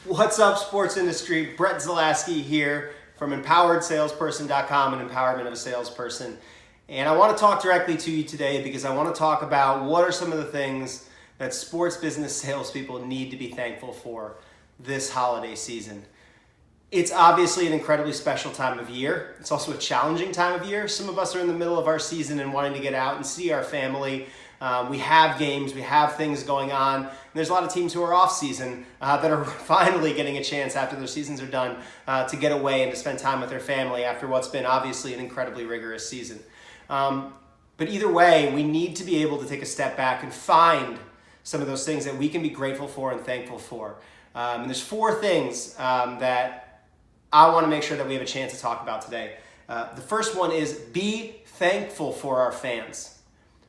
What's up, sports industry? Brett Zalaski here from empoweredsalesperson.com and Empowerment of a Salesperson. And I want to talk directly to you today because I want to talk about what are some of the things that sports business salespeople need to be thankful for this holiday season. It's obviously an incredibly special time of year. It's also a challenging time of year. Some of us are in the middle of our season and wanting to get out and see our family. We have games, we have things going on. And there's a lot of teams who are off season that are finally getting a chance after their seasons are done to get away and to spend time with their family after what's been obviously an incredibly rigorous season. But either way, we need to be able to take a step back and find some of those things that we can be grateful for and thankful for. And there's four things that I want to make sure that we have a chance to talk about today. The first one is be thankful for our fans.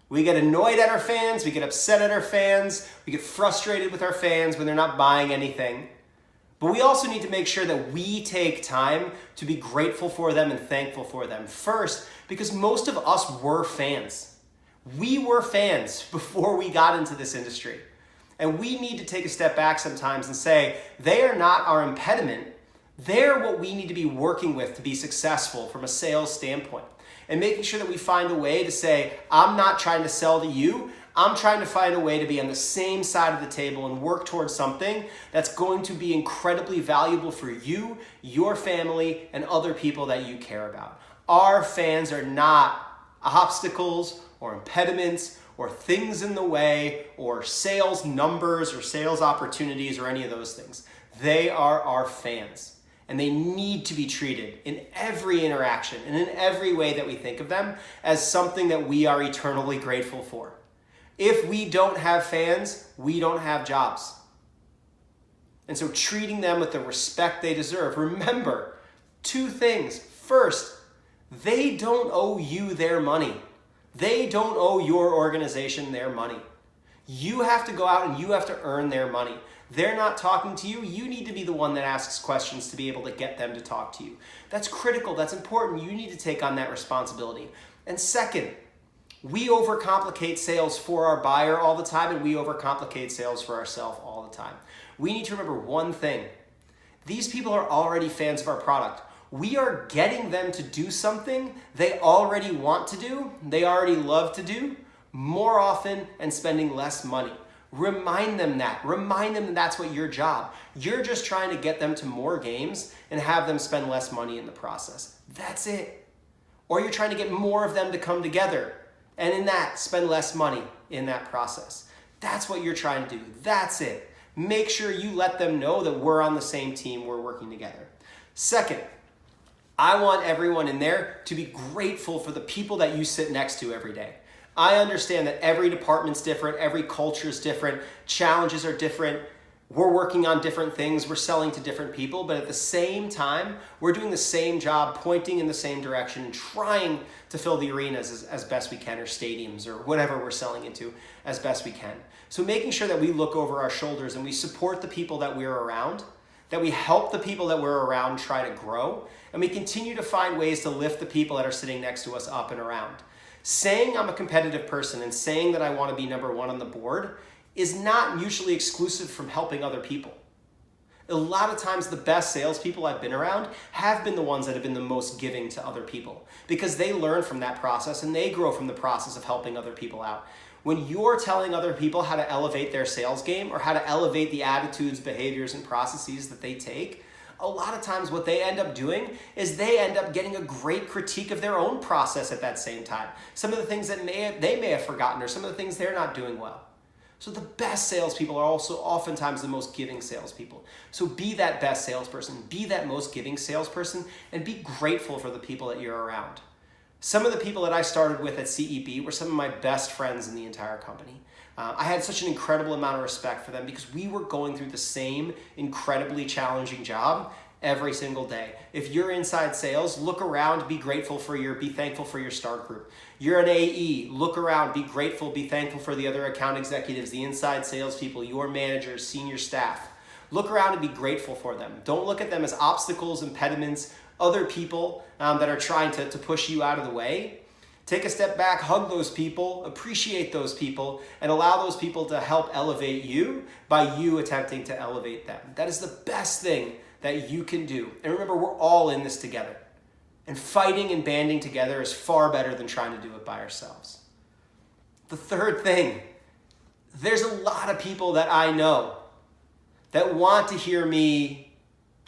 We get annoyed at our fans, we get upset at our fans, we get frustrated with our fans when they're not buying anything. But we also need to make sure that we take time to be grateful for them and thankful for them. First, because most of us were fans. We were fans before we got into this industry. And we need to take a step back sometimes and say, they are not our impediment. They're what we need to be working with to be successful from a sales standpoint. And making sure that we find a way to say, I'm not trying to sell to you. I'm trying to find a way to be on the same side of the table and work towards something that's going to be incredibly valuable for you, your family, and other people that you care about. Our fans are not obstacles or impediments or things in the way or sales numbers or sales opportunities or any of those things. They are our fans. And they need to be treated in every interaction and in every way that we think of them as something that we are eternally grateful for. If we don't have fans, we don't have jobs. And so treating them with the respect they deserve. Remember, two things. First, they don't owe you their money. They don't owe your organization their money. You have to go out and you have to earn their money. They're not talking to you. You need to be the one that asks questions to be able to get them to talk to you. That's critical. That's important. You need to take on that responsibility. And second, we overcomplicate sales for our buyer all the time, and we overcomplicate sales for ourselves all the time. We need to remember one thing. These people are already fans of our product. We are getting them to do something they already want to do, they already love to do, more often and spending less money. Remind them that. Remind them that that's what your job. You're just trying to get them to more games and have them spend less money in the process. That's it. Or you're trying to get more of them to come together and in that spend less money in that process. That's what you're trying to do. That's it. Make sure you let them know that we're on the same team, we're working together. Second, I want everyone in there to be grateful for the people that you sit next to every day. I understand that every department's different, every culture is different, challenges are different, we're working on different things, we're selling to different people, but at the same time, we're doing the same job, pointing in the same direction, and trying to fill the arenas as best we can, or stadiums, or whatever we're selling into as best we can. So making sure that we look over our shoulders and we support the people that we're around, that we help the people that we're around try to grow, and we continue to find ways to lift the people that are sitting next to us up and around. Saying I'm a competitive person and saying that I want to be number one on the board is not mutually exclusive from helping other people. A lot of times the best salespeople I've been around have been the ones that have been the most giving to other people because they learn from that process and they grow from the process of helping other people out. When you're telling other people how to elevate their sales game or how to elevate the attitudes, behaviors, and processes that they take, a lot of times what they end up doing is they end up getting a great critique of their own process at that same time. Some of the things that they may have forgotten or some of the things they're not doing well. So the best salespeople are also oftentimes the most giving salespeople. So be that best salesperson, be that most giving salesperson, and be grateful for the people that you're around. Some of the people that I started with at CEB were some of my best friends in the entire company. I had such an incredible amount of respect for them because we were going through the same incredibly challenging job every single day. If you're inside sales, look around, be thankful for your start group. You're an AE, look around, be grateful, be thankful for the other account executives, the inside salespeople, your managers, senior staff. Look around and be grateful for them. Don't look at them as obstacles, impediments, other people that are trying to push you out of the way. Take a step back, hug those people, appreciate those people, and allow those people to help elevate you by you attempting to elevate them. That is the best thing that you can do. And remember, we're all in this together. And fighting and banding together is far better than trying to do it by ourselves. The third thing, there's a lot of people that I know that want to hear me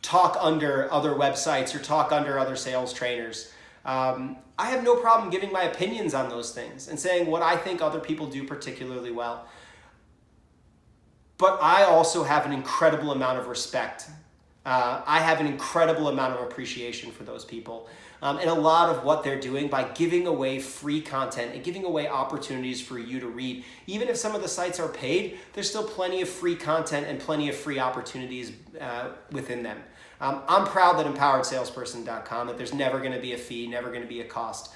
talk under other websites or talk under other sales trainers. I have no problem giving my opinions on those things and saying what I think other people do particularly well. But I also have an incredible amount of respect. I have an incredible amount of appreciation for those people and a lot of what they're doing by giving away free content and giving away opportunities for you to read. Even if some of the sites are paid, there's still plenty of free content and plenty of free opportunities within them. I'm proud that empoweredsalesperson.com, that there's never going to be a fee, never going to be a cost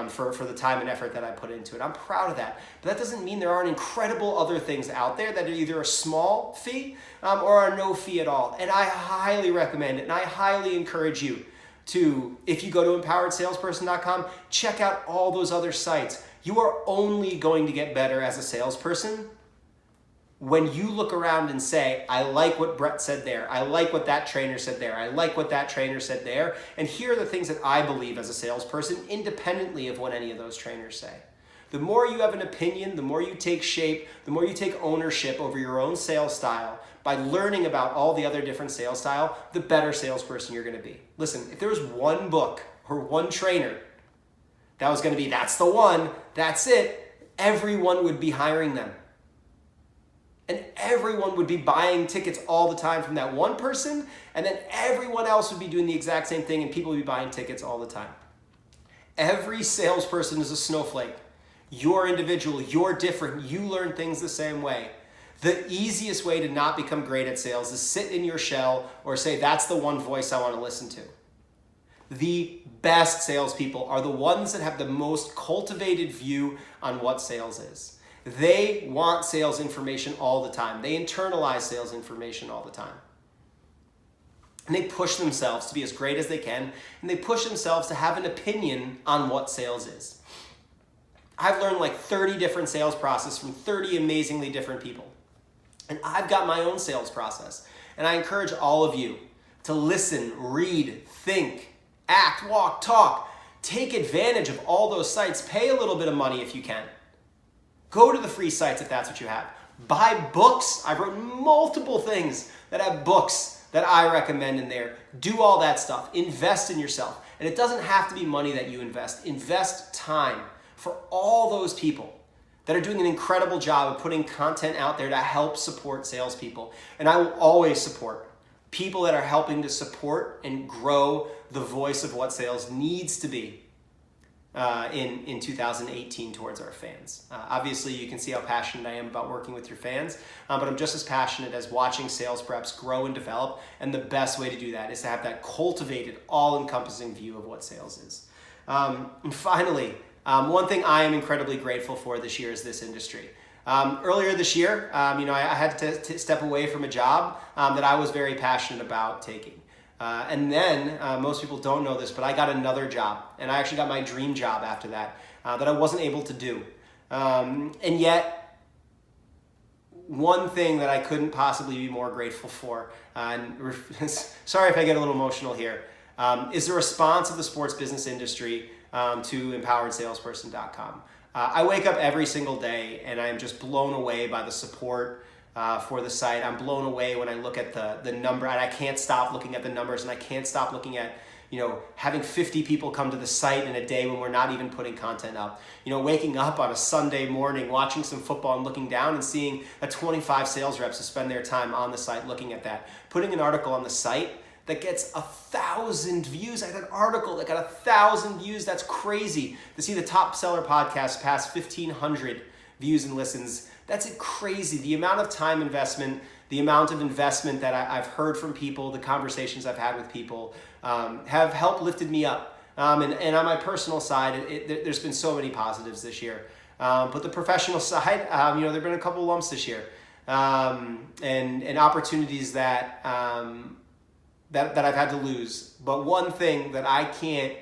for the time and effort that I put into it. I'm proud of that. But that doesn't mean there aren't incredible other things out there that are either a small fee or are no fee at all. And I highly recommend it, and I highly encourage you to, if you go to empoweredsalesperson.com, check out all those other sites. You are only going to get better as a salesperson when you look around and say, I like what Brett said there. I like what that trainer said there. I like what that trainer said there. And here are the things that I believe as a salesperson, independently of what any of those trainers say. The more you have an opinion, the more you take shape, the more you take ownership over your own sales style by learning about all the other different sales style, the better salesperson you're going to be. Listen, if there was one book or one trainer that was going to be, that's the one, that's it, everyone would be hiring them. And everyone would be buying tickets all the time from that one person, and then everyone else would be doing the exact same thing, and people would be buying tickets all the time. Every salesperson is a snowflake. You're individual, you're different, you learn things the same way. The easiest way to not become great at sales is sit in your shell or say, that's the one voice I want to listen to. The best salespeople are the ones that have the most cultivated view on what sales is. They want sales information all the time. They internalize sales information all the time. And they push themselves to be as great as they can, and they push themselves to have an opinion on what sales is. I've learned like 30 different sales processes from 30 amazingly different people. And I've got my own sales process. And I encourage all of you to listen, read, think, act, walk, talk. Take advantage of all those sites. Pay a little bit of money if you can. Go to the free sites if that's what you have. Buy books. I've written multiple things that have books that I recommend in there. Do all that stuff. Invest in yourself. And it doesn't have to be money that you invest. Invest time for all those people that are doing an incredible job of putting content out there to help support salespeople. And I will always support people that are helping to support and grow the voice of what sales needs to be in 2018 towards our fans. Obviously, you can see how passionate I am about working with your fans, but I'm just as passionate as watching sales reps grow and develop, and the best way to do that is to have that cultivated, all-encompassing view of what sales is. And finally, one thing I am incredibly grateful for this year is this industry. Earlier this year, I had to step away from a job that I was very passionate about taking. And then, most people don't know this, but I got another job, and I actually got my dream job after that, that I wasn't able to do. And yet, one thing that I couldn't possibly be more grateful for, and sorry if I get a little emotional here, is the response of the sports business industry to empoweredsalesperson.com. I wake up every single day and I am just blown away by the support for the site. I'm blown away when I look at the number, and I can't stop looking at the numbers, and I can't stop looking at, having 50 people come to the site in a day when we're not even putting content up. Waking up on a Sunday morning, watching some football and looking down and seeing that 25 sales reps to spend their time on the site looking at that. Putting an article on the site that gets 1,000 views. I had an article that got 1,000 views. That's crazy. To see the top seller podcast pass 1,500 views and listens, that's crazy. The amount of time investment, the amount of investment that I've heard from people, the conversations I've had with people have helped lifted me up. And on my personal side, there's been so many positives this year. But the professional side, there have been a couple lumps this year, and opportunities that I've had to lose. But one thing that I can't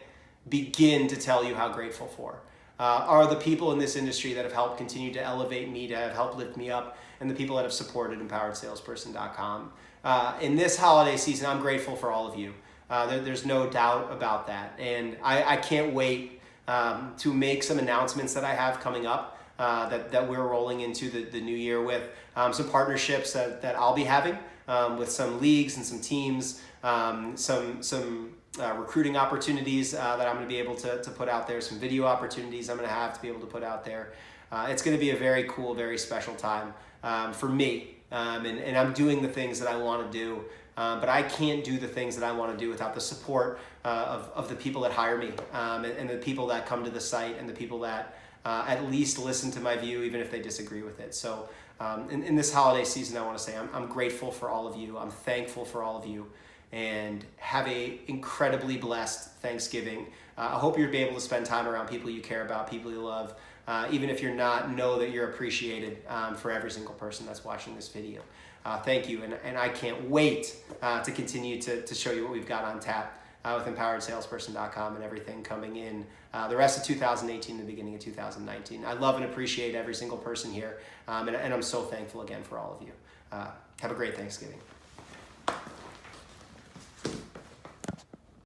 begin to tell you how grateful for are the people in this industry that have helped continue to elevate me, to have helped lift me up, and the people that have supported EmpoweredSalesperson.com. In this holiday season, I'm grateful for all of you. There's no doubt about that. And I can't wait to make some announcements that I have coming up that we're rolling into the new year with. Some partnerships that I'll be having with some leagues and some teams, some recruiting opportunities that I'm going to be able to put out there, some video opportunities I'm going to have to be able to put out there. It's going to be a very cool, very special time for me, and I'm doing the things that I want to do, but I can't do the things that I want to do without the support of the people that hire me, and the people that come to the site, and the people that at least listen to my view, even if they disagree with it. So in this holiday season, I want to say I'm grateful for all of you. I'm thankful for all of you. And have a incredibly blessed Thanksgiving. I hope you'll be able to spend time around people you care about, people you love. Even if you're not, know that you're appreciated for every single person that's watching this video. Thank you, and I can't wait to continue to show you what we've got on tap with EmpoweredSalesperson.com and everything coming in the rest of 2018 and the beginning of 2019. I love and appreciate every single person here, and I'm so thankful again for all of you. Have a great Thanksgiving.